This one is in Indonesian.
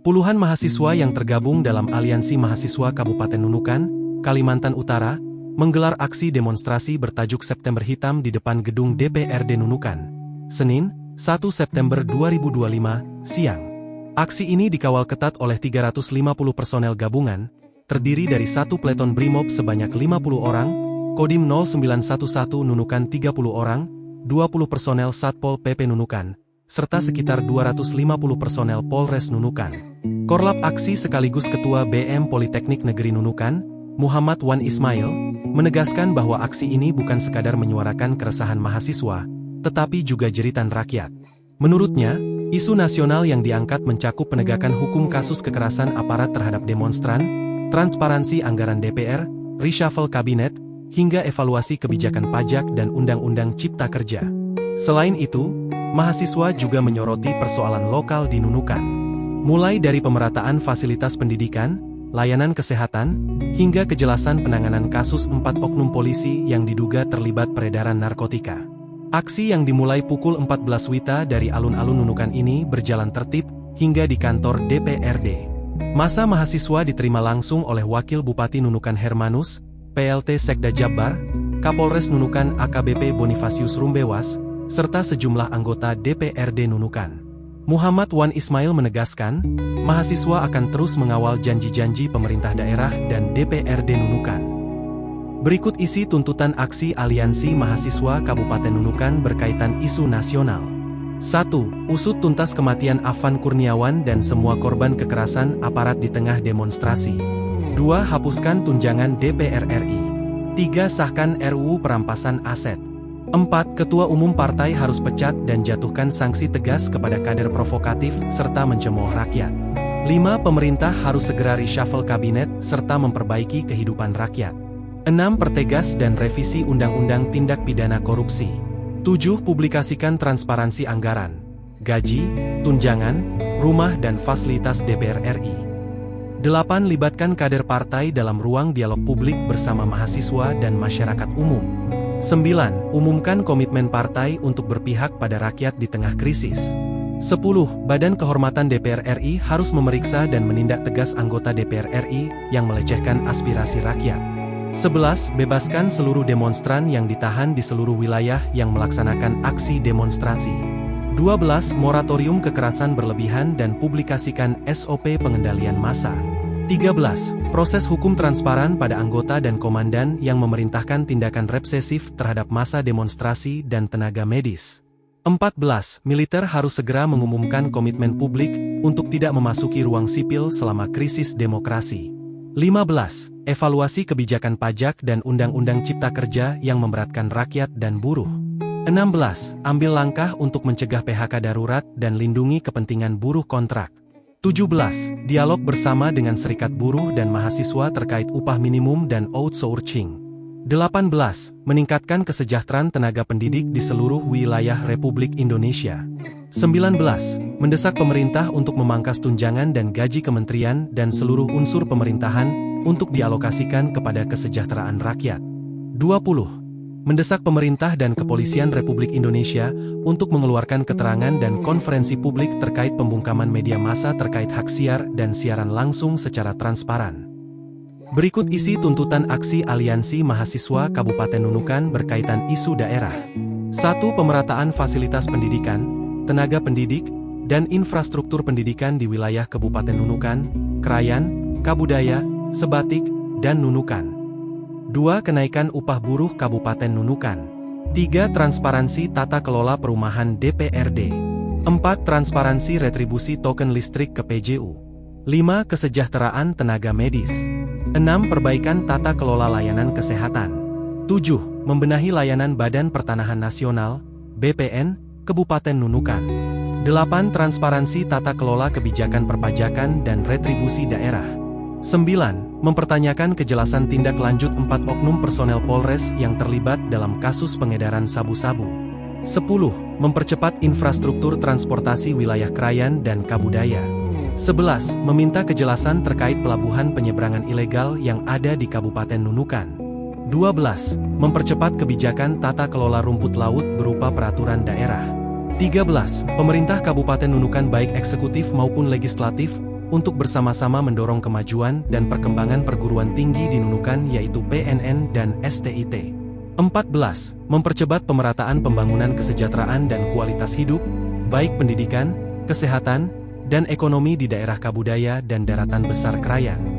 Puluhan mahasiswa yang tergabung dalam Aliansi Mahasiswa Kabupaten Nunukan, Kalimantan Utara, menggelar aksi demonstrasi bertajuk September Hitam di depan gedung DPRD Nunukan, Senin, 1 September 2025, siang. Aksi ini dikawal ketat oleh 350 personel gabungan, terdiri dari satu peleton Brimob sebanyak 50 orang, Kodim 0911 Nunukan 30 orang, 20 personel Satpol PP Nunukan, serta sekitar 250 personel Polres Nunukan. Korlap aksi sekaligus Ketua BM Politeknik Negeri Nunukan, Muhammad Wan Ismail, menegaskan bahwa aksi ini bukan sekadar menyuarakan keresahan mahasiswa, tetapi juga jeritan rakyat. Menurutnya, isu nasional yang diangkat mencakup penegakan hukum kasus kekerasan aparat terhadap demonstran, transparansi anggaran DPR, reshuffle kabinet, hingga evaluasi kebijakan pajak dan Undang-Undang Cipta Kerja. Selain itu, mahasiswa juga menyoroti persoalan lokal di Nunukan. Mulai dari pemerataan fasilitas pendidikan, layanan kesehatan, hingga kejelasan penanganan kasus 4 oknum polisi yang diduga terlibat peredaran narkotika. Aksi yang dimulai pukul 14 WITA dari alun-alun Nunukan ini berjalan tertib hingga di kantor DPRD. Masa mahasiswa diterima langsung oleh Wakil Bupati Nunukan Hermanus, PLT Sekda Jabbar, Kapolres Nunukan AKBP Bonifasius Rumbewas, serta sejumlah anggota DPRD Nunukan. Muhammad Wan Ismail menegaskan, mahasiswa akan terus mengawal janji-janji pemerintah daerah dan DPRD Nunukan. Berikut isi tuntutan aksi Aliansi Mahasiswa Kabupaten Nunukan berkaitan isu nasional. 1. Usut tuntas kematian Afan Kurniawan dan semua korban kekerasan aparat di tengah demonstrasi. 2. Hapuskan tunjangan DPR RI. 3. Sahkan RUU perampasan aset. 4. Ketua Umum Partai harus pecat dan jatuhkan sanksi tegas kepada kader provokatif serta mencemooh rakyat. 5. Pemerintah harus segera reshuffle kabinet serta memperbaiki kehidupan rakyat. 6. Pertegas dan revisi Undang-Undang Tindak Pidana Korupsi. 7. Publikasikan transparansi anggaran, gaji, tunjangan, rumah dan fasilitas DPR RI. 8. Libatkan kader partai dalam ruang dialog publik bersama mahasiswa dan masyarakat umum. 9. Umumkan komitmen partai untuk berpihak pada rakyat di tengah krisis. 10. Badan Kehormatan DPR RI harus memeriksa dan menindak tegas anggota DPR RI yang melecehkan aspirasi rakyat. 11. Bebaskan seluruh demonstran yang ditahan di seluruh wilayah yang melaksanakan aksi demonstrasi. 12. Moratorium kekerasan berlebihan dan publikasikan SOP pengendalian massa. 13. Proses hukum transparan pada anggota dan komandan yang memerintahkan tindakan represif terhadap massa demonstrasi dan tenaga medis. 14. Militer harus segera mengumumkan komitmen publik untuk tidak memasuki ruang sipil selama krisis demokrasi. 15. Evaluasi kebijakan pajak dan Undang-Undang Cipta Kerja yang memberatkan rakyat dan buruh. 16. Ambil langkah untuk mencegah PHK darurat dan lindungi kepentingan buruh kontrak. 17. Dialog bersama dengan serikat buruh dan mahasiswa terkait upah minimum dan outsourcing. 18. Meningkatkan kesejahteraan tenaga pendidik di seluruh wilayah Republik Indonesia. 19. Mendesak pemerintah untuk memangkas tunjangan dan gaji kementerian dan seluruh unsur pemerintahan untuk dialokasikan kepada kesejahteraan rakyat. 20. Mendesak pemerintah dan kepolisian Republik Indonesia untuk mengeluarkan keterangan dan konferensi publik terkait pembungkaman media massa terkait hak siar dan siaran langsung secara transparan. Berikut isi tuntutan aksi Aliansi Mahasiswa Kabupaten Nunukan berkaitan isu daerah. 1. Pemerataan fasilitas pendidikan, tenaga pendidik, dan infrastruktur pendidikan di wilayah Kabupaten Nunukan, Krayan, Kabudaya, Sebatik, dan Nunukan. 2. Kenaikan upah buruh Kabupaten Nunukan. 3. Transparansi tata kelola perumahan DPRD. 4. Transparansi retribusi token listrik ke PJU. 5. Kesejahteraan tenaga medis. 6. Perbaikan tata kelola layanan kesehatan. 7. Membenahi layanan Badan Pertanahan Nasional, BPN, Kabupaten Nunukan. 8. Transparansi tata kelola kebijakan perpajakan dan retribusi daerah. 9. Mempertanyakan kejelasan tindak lanjut 4 oknum personel Polres yang terlibat dalam kasus pengedaran sabu-sabu. 10. Mempercepat infrastruktur transportasi wilayah Krayan dan Kabudaya. 11. Meminta kejelasan terkait pelabuhan penyeberangan ilegal yang ada di Kabupaten Nunukan. 12. Mempercepat kebijakan tata kelola rumput laut berupa peraturan daerah. 13. Pemerintah Kabupaten Nunukan baik eksekutif maupun legislatif untuk bersama-sama mendorong kemajuan dan perkembangan perguruan tinggi di Nunukan yaitu PNN dan STIT. 14. Mempercepat pemerataan pembangunan kesejahteraan dan kualitas hidup, baik pendidikan, kesehatan, dan ekonomi di daerah Kabudaya dan Daratan Besar Krayan.